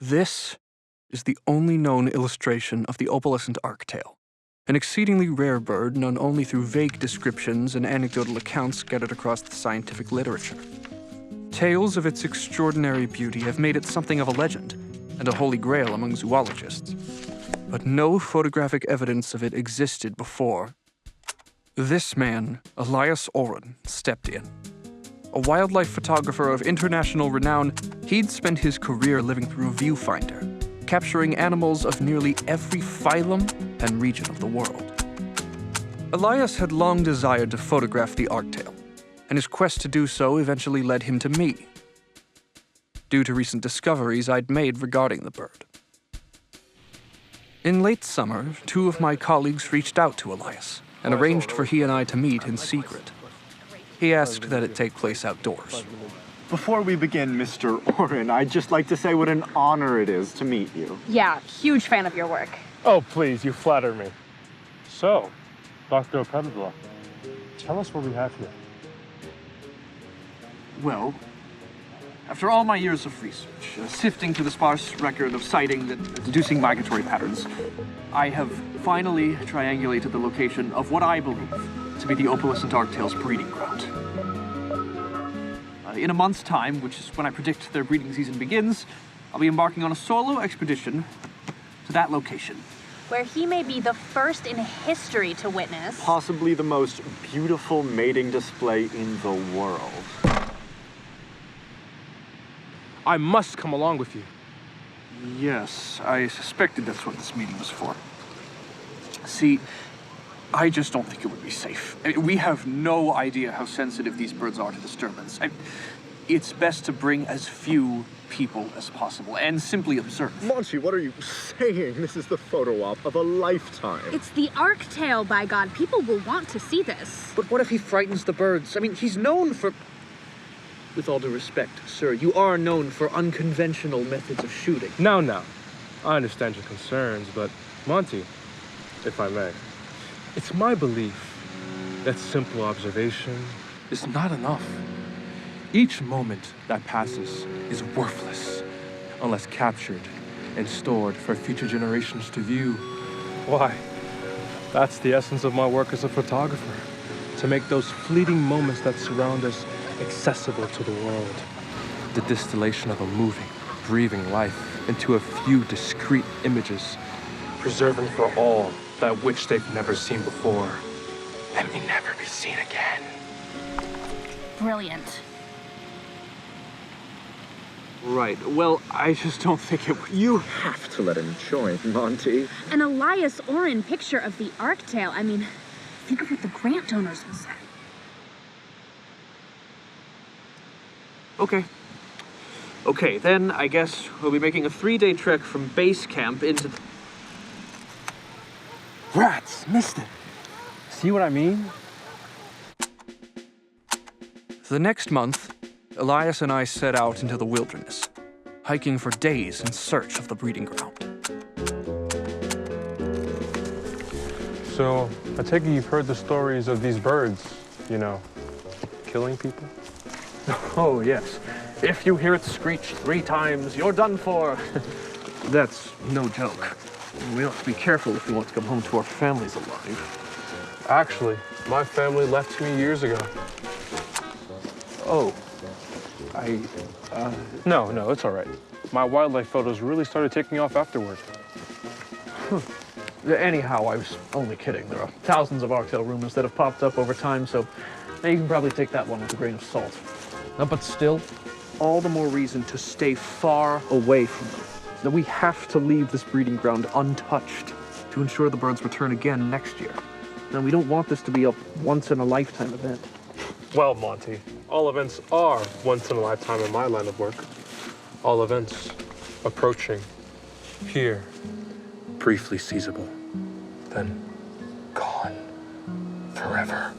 This is the only known illustration of the opalescent Arctail, an exceedingly rare bird known only through vague descriptions and anecdotal accounts scattered across the scientific literature. Tales of its extraordinary beauty have made it something of a legend and a holy grail among zoologists, but no photographic evidence of it existed before. This man, Elias Oren, stepped in. A wildlife photographer of international renown, he'd spent his career living through a viewfinder, capturing animals of nearly every phylum and region of the world. Elias had long desired to photograph the Arctail, and his quest to do so eventually led him to me, due to recent discoveries I'd made regarding the bird. In late summer, two of my colleagues reached out to Elias and arranged for he and I to meet in secret. He asked that it take place outdoors. Before we begin, Mr. Oren, I'd just like to say what an honor it is to meet you. Yeah, huge fan of your work. Oh, please, you flatter me. So, Dr. Opalescent, tell us what we have here. Well, after all my years of research, sifting through the sparse record of sightings and deducing migratory patterns, I have finally triangulated the location of what I believe to be the opalescent Arctail's breeding ground. In a month's time, which is when I predict their breeding season begins, I'll be embarking on a solo expedition to that location. Where he may be the first in history to witness Possibly the most beautiful mating display in the world. I must come along with you. Yes, I suspected that's what this meeting was for. See, I just don't think it would be safe. We have no idea how sensitive these birds are to disturbance. It's best to bring as few people as possible and simply observe. Monty, what are you saying? This is the photo op of a lifetime. It's the Arctail, by God. People will want to see this. But what if he frightens the birds? I mean, he's known for... With all due respect, sir, you are known for unconventional methods of shooting. Now, I understand your concerns, but Monty, if I may, it's my belief that simple observation is not enough. Each moment that passes is worthless unless captured and stored for future generations to view. Why? That's the essence of my work as a photographer, to make those fleeting moments that surround us accessible to the world. The distillation of a moving, breathing life into a few discrete images, preserving for all that which they've never seen before and may never be seen again. Brilliant. Right. Well, I just don't think it would... You have to let him join, Monty. An Elias Oren picture of the Arctail. I mean, think of what the grant donors will say. Okay, then I guess we'll be making a 3-day trek from base camp into... Rats, missed it. See what I mean? The next month, Elias and I set out into the wilderness, hiking for days in search of the breeding ground. So, I take it you've heard the stories of these birds, killing people? Oh, yes. If you hear it screech 3 times, you're done for. That's no joke. We have to be careful if we want to come home to our families alive. Actually, my family left me years ago. Oh. No, it's all right. My wildlife photos really started taking off afterward. Anyhow, I was only kidding. There are thousands of Arctail rumors that have popped up over time, so you can probably take that one with a grain of salt. But still, all the more reason to stay far away from them. That we have to leave this breeding ground untouched to ensure the birds return again next year. Now, we don't want this to be a once-in-a-lifetime event. Well, Monty, all events are once in a lifetime in my line of work. All events approaching, here, briefly seizable, then gone forever.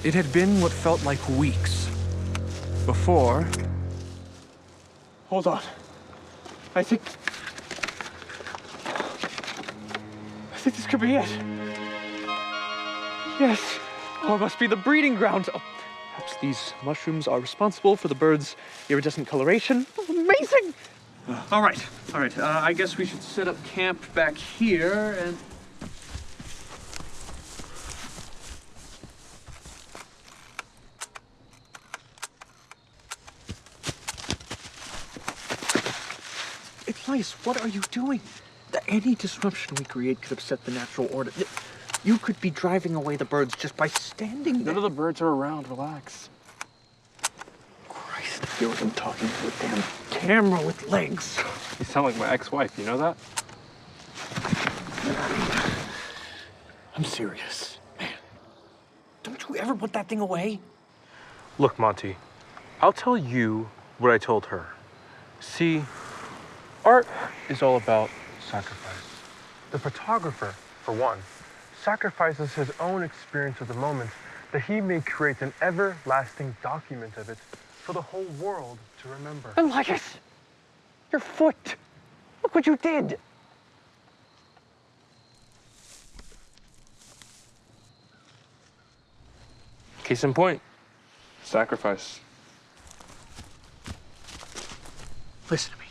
It had been what felt like weeks before... Hold on. I think this could be it. Yes. Oh, it must be the breeding ground. Oh, perhaps these mushrooms are responsible for the birds' iridescent coloration. Oh, amazing. All right. I guess we should set up camp back here and... Elias, what are you doing? Any disruption we create could upset the natural order. You could be driving away the birds just by standing there. None of the birds are around. Relax. Christ, I feel like I'm talking to a damn camera with legs. You sound like my ex-wife. You know that? I'm serious, man. Don't you ever put that thing away? Look, Monty, I'll tell you what I told her. See, art is all about sacrifice. The photographer, for one, sacrifices his own experience of the moment that he may create an everlasting document of it for the whole world to remember. Elias! Your foot! Look what you did! Case in point. Sacrifice. Listen to me.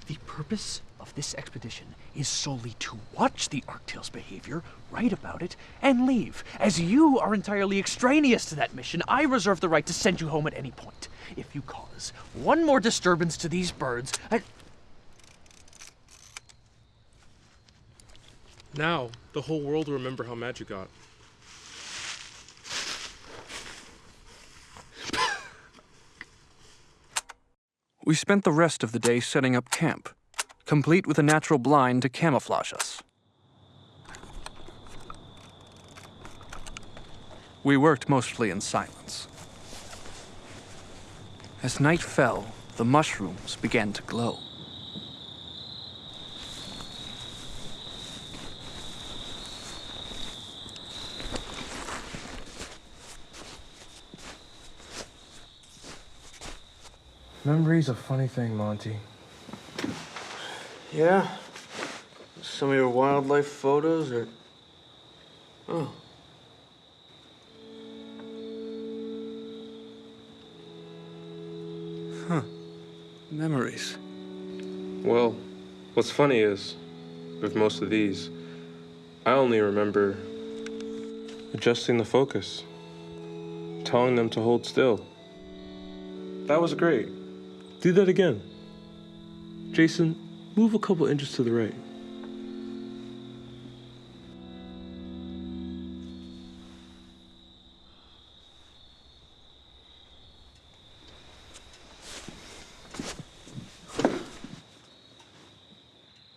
The purpose of this expedition is solely to watch the Arctail's behavior, write about it, and leave. As you are entirely extraneous to that mission, I reserve the right to send you home at any point. If you cause one more disturbance to these birds, Now, the whole world will remember how mad you got. We spent the rest of the day setting up camp, complete with a natural blind to camouflage us. We worked mostly in silence. As night fell, the mushrooms began to glow. Memory's a funny thing, Monty. Yeah? Some of your wildlife photos are... Oh. Huh. Memories. Well, what's funny is, with most of these, I only remember adjusting the focus, telling them to hold still. That was great. Do that again. Jason, move a couple inches to the right.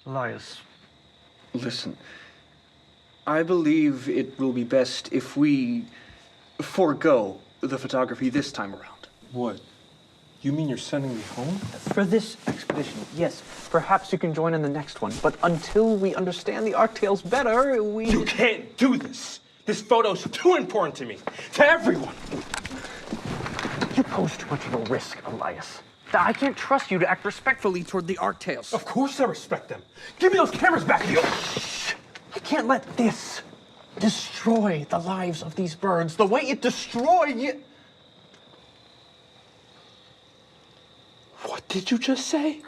Elias, listen. I believe it will be best if we forego the photography this time around. What? You mean you're sending me home? For this expedition, yes. Perhaps you can join in the next one. But until we understand the Arctails better, we... You can't do this! This photo's too important to me. To everyone! You pose too much of a risk, Elias. I can't trust you to act respectfully toward the Arctails. Of course I respect them. Give me those cameras back. I can't let this destroy the lives of these birds the way it destroyed... What did you just say?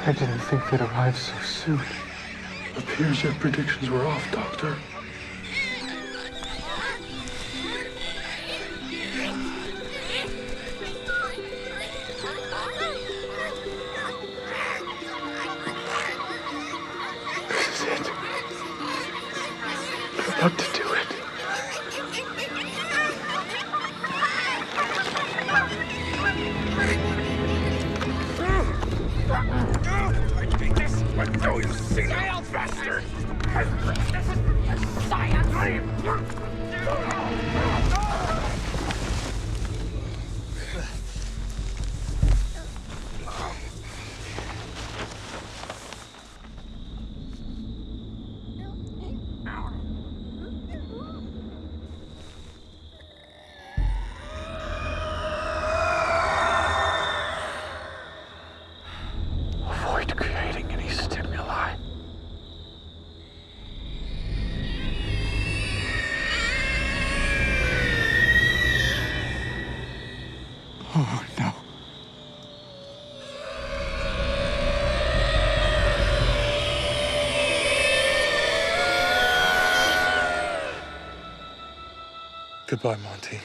I didn't think they'd arrive so soon. Appears your predictions were off, Doctor. This is it. You're about to do it. Do you see that, old bastard? This is a science dream! Oh, no. Goodbye, Monty.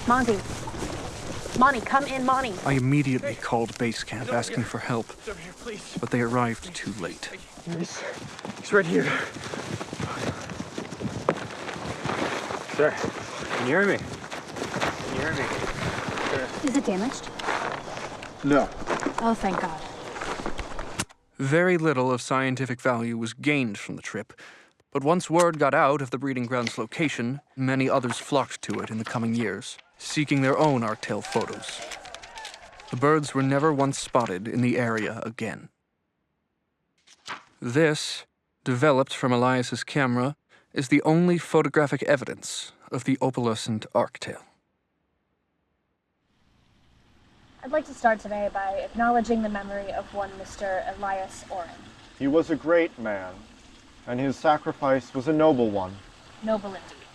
Monty. Monty, come in, Monty. I immediately called base camp asking for help, Over here, please. but they arrived too late. He's right here. Sir, can you hear me? Can you hear me? Sir. Is it damaged? No. Oh, thank God. Very little of scientific value was gained from the trip, but once word got out of the breeding ground's location, many others flocked to it in the coming years, seeking their own Arctail photos. The birds were never once spotted in the area again. This, developed from Elias's camera, is the only photographic evidence of the opalescent Arctail. I'd like to start today by acknowledging the memory of one Mr. Elias Oren. He was a great man, and his sacrifice was a noble one. Noble indeed.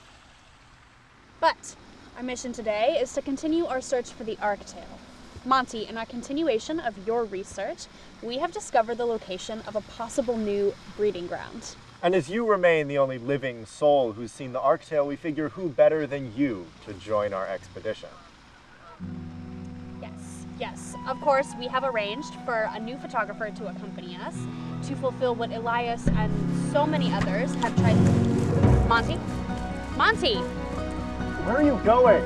But our mission today is to continue our search for the Arctail. Monty, in our continuation of your research, we have discovered the location of a possible new breeding ground. And as you remain the only living soul who's seen the Arctail, we figure who better than you to join our expedition. Yes, of course, we have arranged for a new photographer to accompany us to fulfill what Elias and so many others have tried to do. Monty? Monty! Where are you going?